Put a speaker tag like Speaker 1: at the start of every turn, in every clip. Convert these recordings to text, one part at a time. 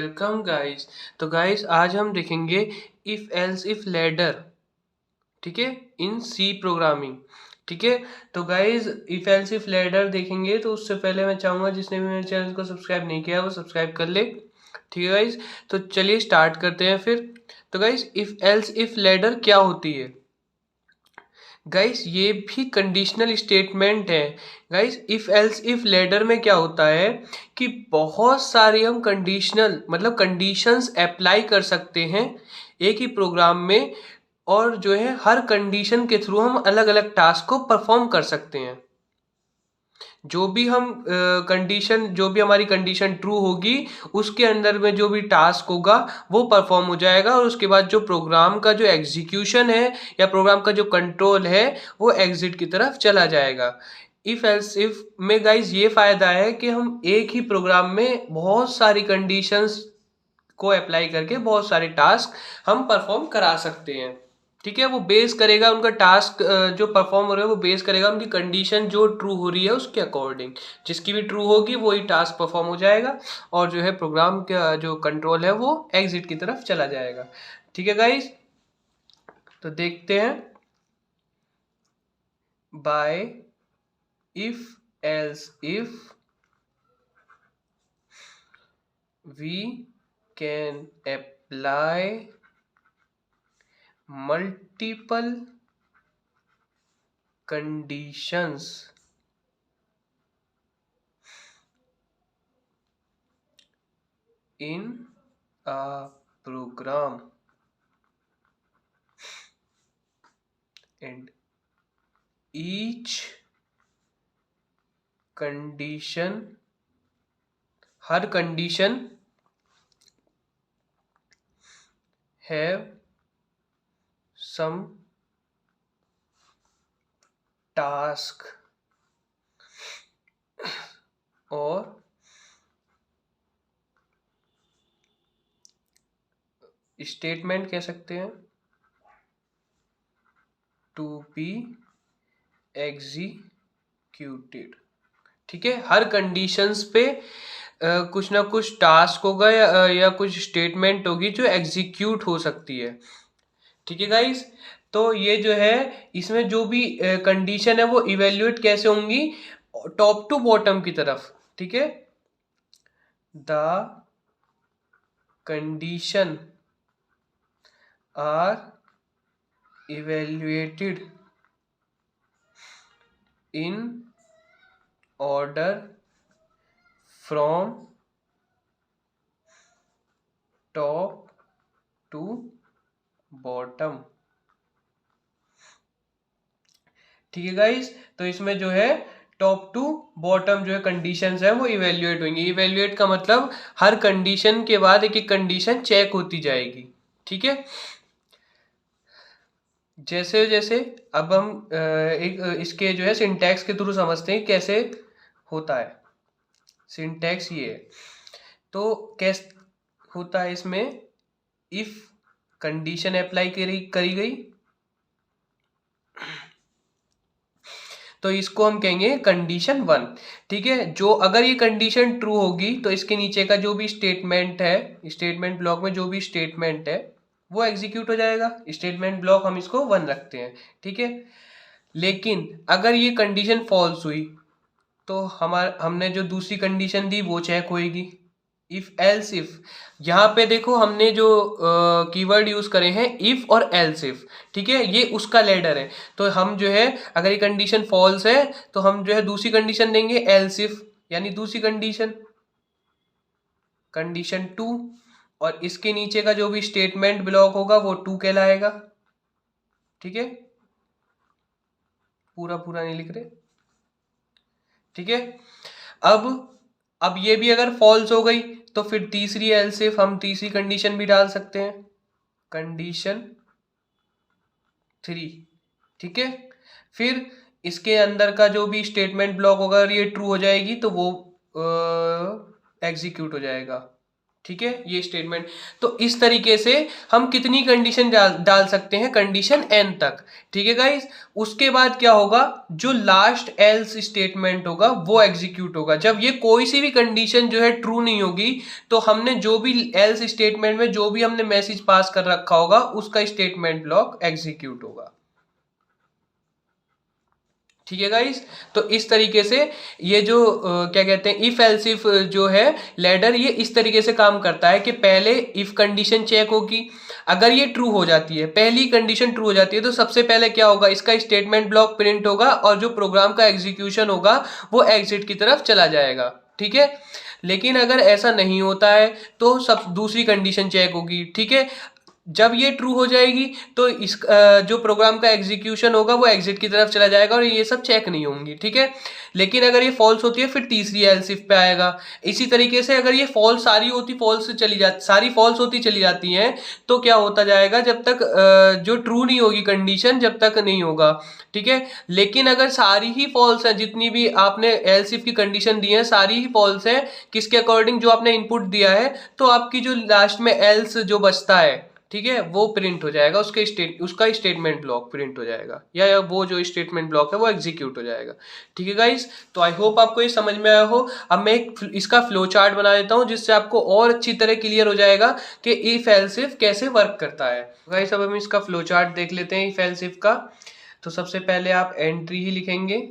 Speaker 1: Welcome guys. तो guys आज हम देखेंगे इफ एल्स इफ लैडर, ठीक है, इन सी प्रोग्रामिंग। ठीक है, तो guys if else if ladder देखेंगे तो उससे पहले मैं चाहूँगा जिसने भी मेरे चैनल को सब्सक्राइब नहीं किया वो सब्सक्राइब कर ले। ठीक है गाइस, तो चलिए स्टार्ट करते हैं फिर। तो guys if else if ladder क्या होती है? गाइस ये भी कंडीशनल स्टेटमेंट है। Guys if else if ladder में क्या होता है कि बहुत सारी हम कंडीशनल मतलब कंडीशंस अप्लाई कर सकते हैं एक ही प्रोग्राम में, और जो है हर कंडीशन के थ्रू हम अलग अलग टास्क को परफॉर्म कर सकते हैं। जो भी हम कंडीशन जो भी हमारी कंडीशन ट्रू होगी उसके अंदर में जो भी टास्क होगा वो परफॉर्म हो जाएगा, और उसके बाद जो प्रोग्राम का जो एग्जीक्यूशन है या प्रोग्राम का जो कंट्रोल है वो एग्जिट की तरफ चला जाएगा। इफ एल्स इफ में गाइज ये फायदा है कि हम एक ही प्रोग्राम में बहुत सारी कंडीशंस को अप्लाई करके बहुत सारे टास्क हम परफॉर्म करा सकते हैं। ठीक है, वो बेस करेगा उनका टास्क जो परफॉर्म हो रहा है वो बेस करेगा उनकी कंडीशन जो ट्रू हो रही है उसके अकॉर्डिंग। जिसकी भी ट्रू होगी वही टास्क परफॉर्म हो जाएगा, और जो है प्रोग्राम का जो कंट्रोल है वो एग्जिट की तरफ चला जाएगा। ठीक है गाइस, तो देखते हैं। By if else if we can apply multiple conditions in a program, and each condition, हर condition have some task और स्टेटमेंट कह सकते हैं टू बी एग्जीक्यूटेड। ठीक है, हर कंडीशंस पे कुछ ना कुछ टास्क होगा या कुछ स्टेटमेंट होगी जो एग्जीक्यूट हो सकती है। ठीक है गाइस, तो ये जो है इसमें जो भी कंडीशन है वो इवेल्युएट कैसे होंगी, टॉप टू बॉटम की तरफ। ठीक है, the condition are evaluated in order from top to bottom. ठीक है गाइस, तो इसमें जो है टॉप टू बॉटम जो है कंडीशंस है वो इवेल्युएट होंगी। इवेल्युएट का मतलब हर कंडीशन के बाद एक एक कंडीशन चेक होती जाएगी। ठीक है, जैसे जैसे अब हम एक इसके जो है सिंटैक्स के थ्रू समझते हैं कैसे होता है। सिंटैक्स ये है, तो कैसे होता है इसमें, इफ कंडीशन अप्लाई करी गई तो इसको हम कहेंगे कंडीशन 1। ठीक है, जो अगर ये कंडीशन ट्रू होगी तो इसके नीचे का जो भी स्टेटमेंट है, स्टेटमेंट ब्लॉक में जो भी स्टेटमेंट है वो एग्जीक्यूट हो जाएगा। स्टेटमेंट ब्लॉक हम इसको 1 रखते हैं। ठीक है, लेकिन अगर ये कंडीशन फॉल्स हुई तो हमने जो दूसरी कंडीशन दी वो चेक होएगी। इफ एल्स इफ, यहाँ पे देखो हमने जो कीवर्ड यूज करे हैं इफ और एल्स इफ। ठीक है, ये उसका लैडर है। तो हम जो है अगर ये कंडीशन फॉल्स है तो हम जो है दूसरी कंडीशन देंगे एल्स इफ, यानी दूसरी कंडीशन कंडीशन 2, और इसके नीचे का जो भी स्टेटमेंट ब्लॉक होगा वो 2 कहलाएगा। ठीक है, पूरा पूरा नहीं लिख रहे। ठीक है, अब ये भी अगर फॉल्स हो गई तो फिर तीसरी एल्स इफ हम तीसरी कंडीशन भी डाल सकते हैं, कंडीशन 3। ठीक है, फिर इसके अंदर का जो भी स्टेटमेंट ब्लॉक होगा अगर ये ट्रू हो जाएगी तो वो एग्जीक्यूट हो जाएगा। ठीक है, ये स्टेटमेंट। तो इस तरीके से हम कितनी कंडीशन डाल सकते हैं, कंडीशन n तक। ठीक है गाइस, उसके बाद क्या होगा, जो लास्ट एल्स स्टेटमेंट होगा वो एग्जीक्यूट होगा। जब ये कोई सी भी कंडीशन जो है ट्रू नहीं होगी, तो हमने जो भी एल्स स्टेटमेंट में जो भी हमने मैसेज पास कर रखा होगा उसका स्टेटमेंट ब्लॉक एग्जीक्यूट होगा। ठीक है गाइस, तो इस तरीके से ये जो क्या कहते हैं इफ एल्स इफ जो है लैडर, ये इस तरीके से काम करता है कि पहले इफ कंडीशन चेक होगी, अगर ये ट्रू हो जाती है, पहली कंडीशन ट्रू हो जाती है, तो सबसे पहले क्या होगा, इसका स्टेटमेंट ब्लॉक प्रिंट होगा और जो प्रोग्राम का एग्जीक्यूशन होगा वो एग्जिट की तरफ चला जाएगा। ठीक है, लेकिन अगर ऐसा नहीं होता है तो सब दूसरी कंडीशन चेक होगी। ठीक है, जब ये ट्रू हो जाएगी तो इस जो प्रोग्राम का एग्जीक्यूशन होगा वो एग्जिट की तरफ चला जाएगा और ये सब चेक नहीं होंगी। ठीक है, लेकिन अगर ये फॉल्स होती है फिर तीसरी एल्स इफ पे आएगा। इसी तरीके से अगर ये फॉल्स सारी होती फॉल्स चली जाती सारी फॉल्स होती चली जाती हैं तो क्या होता जाएगा, जब तक जो ट्रू नहीं होगी कंडीशन जब तक नहीं होगा। ठीक है, लेकिन अगर सारी ही फॉल्स है, जितनी भी आपने एल्स इफ की कंडीशन दी है सारी ही फॉल्स है किसके अकॉर्डिंग, जो आपने इनपुट दिया है, तो आपकी जो लास्ट में एल्स जो बचता है, ठीक है, वो प्रिंट हो जाएगा, उसका स्टेटमेंट ब्लॉक प्रिंट हो जाएगा, या वो जो स्टेटमेंट ब्लॉक है वो एग्जीक्यूट हो जाएगा। ठीक है गाइस, तो आई होप आपको ये समझ में आया हो। अब मैं एक इसका फ्लो चार्ट बना देता हूँ जिससे आपको और अच्छी तरह क्लियर हो जाएगा कि इफ एल्स इफ कैसे वर्क करता है। गाइस अब हम इसका फ्लो चार्ट देख लेते हैं इफ एल्स इफ का। तो सबसे पहले आप एंट्री ही लिखेंगे,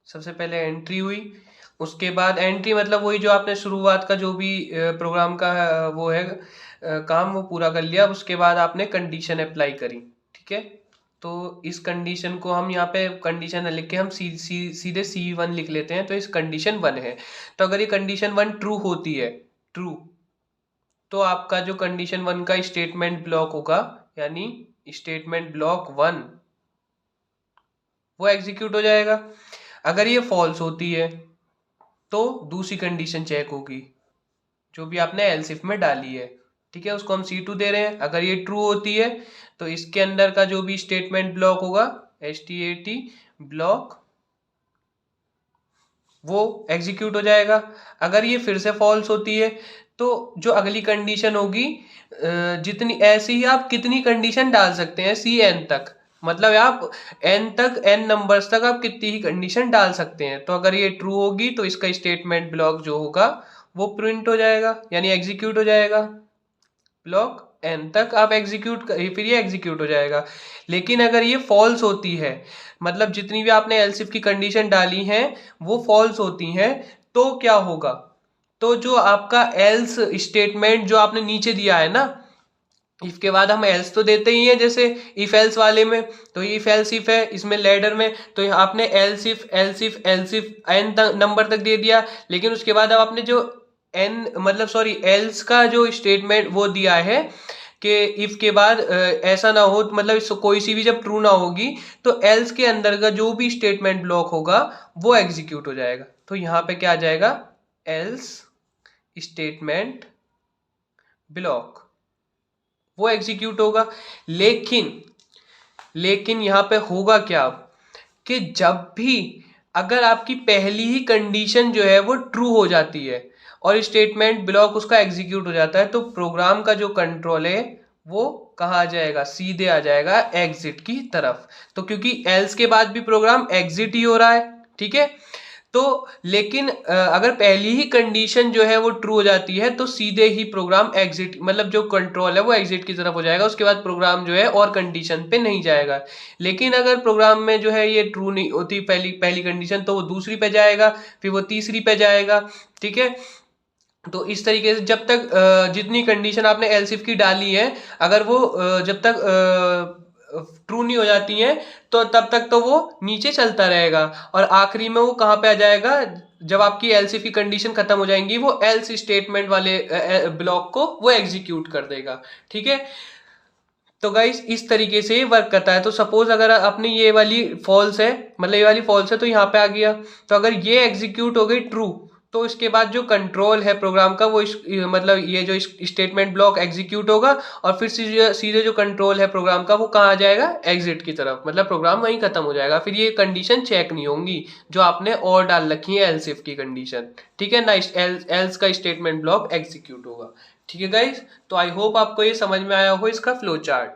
Speaker 1: सबसे पहले एंट्री हुई, उसके बाद एंट्री मतलब वही जो आपने शुरुआत का जो भी प्रोग्राम का वो है काम वो पूरा कर लिया। उसके बाद आपने कंडीशन अप्लाई करी। ठीक है, तो इस कंडीशन को हम यहाँ पे कंडीशन लिख के हम सीधे C1 लिख लेते हैं। तो इस कंडीशन 1 है, तो अगर ये कंडीशन 1 ट्रू होती है, ट्रू, तो आपका जो कंडीशन 1 का स्टेटमेंट ब्लॉक होगा, यानी स्टेटमेंट ब्लॉक 1 वो एग्जीक्यूट हो जाएगा। अगर ये फॉल्स होती है तो दूसरी कंडीशन चेक होगी जो भी आपने एल्स इफ में डाली है। ठीक है, उसको हम C2 दे रहे हैं। अगर ये ट्रू होती है तो इसके अंदर का जो भी स्टेटमेंट ब्लॉक होगा STAT ब्लॉक वो एग्जीक्यूट हो जाएगा। अगर ये फिर से फॉल्स होती है तो जो अगली कंडीशन होगी, जितनी ऐसी ही आप कितनी कंडीशन डाल सकते हैं CN तक, मतलब आप n तक n नंबर्स तक आप कितनी ही कंडीशन डाल सकते हैं। तो अगर ये ट्रू होगी तो इसका स्टेटमेंट ब्लॉक जो होगा वो प्रिंट हो जाएगा, यानी एग्जीक्यूट हो जाएगा। ब्लॉक n तक आप एग्जीक्यूट फिर ये एग्जीक्यूट हो जाएगा। लेकिन अगर ये फॉल्स होती है, मतलब जितनी भी आपने एल्स इफ की कंडीशन डाली हैं वो फॉल्स होती हैं, तो क्या होगा, तो जो आपका एल्स स्टेटमेंट जो आपने नीचे दिया है ना, इफ के बाद हम एल्स तो देते ही हैं जैसे इफ एल्स वाले में, तो इफ एल्स इफ है इसमें लैडर में, तो आपने else if else if else if n number तक दे दिया। लेकिन उसके बाद अब आपने जो एन मतलब सॉरी एल्स का जो स्टेटमेंट वो दिया है कि इफ के बाद ऐसा ना हो, मतलब कोई सी भी जब ट्रू ना होगी तो एल्स के अंदर का जो भी स्टेटमेंट ब्लॉक होगा वो एग्जीक्यूट हो जाएगा। तो यहाँ पे क्या आ जाएगा, एल्स स्टेटमेंट ब्लॉक वो एग्जीक्यूट होगा। लेकिन यहाँ पे होगा क्या कि जब भी अगर आपकी पहली ही कंडीशन जो है वो ट्रू हो जाती है और स्टेटमेंट ब्लॉक उसका एग्जीक्यूट हो जाता है, तो प्रोग्राम का जो कंट्रोल है वो कहाँ आ जाएगा, सीधे आ जाएगा एग्जिट की तरफ। तो क्योंकि एल्स के बाद भी प्रोग्राम एग्जिट ही हो रहा है। ठीक है, तो लेकिन अगर पहली ही कंडीशन जो है वो ट्रू हो जाती है तो सीधे ही प्रोग्राम एग्जिट, मतलब जो कंट्रोल है वो एग्जिट की तरफ हो जाएगा। उसके बाद प्रोग्राम जो है और कंडीशन पे नहीं जाएगा। लेकिन अगर प्रोग्राम में जो है ये ट्रू नहीं होती पहली कंडीशन, तो वो दूसरी पे जाएगा, फिर वो तीसरी पे जाएगा। ठीक है, तो इस तरीके से जब तक जितनी कंडीशन आपने एल्स इफ की डाली है, अगर वो जब तक ट्रू नहीं हो जाती हैं तो तब तक तो वो नीचे चलता रहेगा और आखिरी में वो कहाँ पे आ जाएगा, जब आपकी एल्स इफ की कंडीशन खत्म हो जाएंगी वो एल्स स्टेटमेंट वाले ब्लॉक को वो एग्जीक्यूट कर देगा। ठीक है, तो गाइस इस तरीके से वर्क करता है। तो सपोज अगर अपनी ये वाली फॉल्स है, मतलब ये वाली फॉल्स है तो यहाँ पे आ गया, तो अगर ये एग्जीक्यूट हो गई ट्रू तो इसके बाद जो कंट्रोल है प्रोग्राम का वो मतलब ये जो स्टेटमेंट ब्लॉक एग्जीक्यूट होगा और फिर सीधे जो कंट्रोल है प्रोग्राम का वो कहाँ आ जाएगा, एग्जिट की तरफ, मतलब प्रोग्राम वहीं खत्म हो जाएगा। फिर ये कंडीशन चेक नहीं होंगी जो आपने और डाल रखी है एल्स इफ की कंडीशन, ठीक है ना। एल्स का स्टेटमेंट ब्लॉक एग्जीक्यूट होगा। ठीक है गाइस, तो आई होप आपको ये समझ में आया हो इसका फ्लो चार्ट।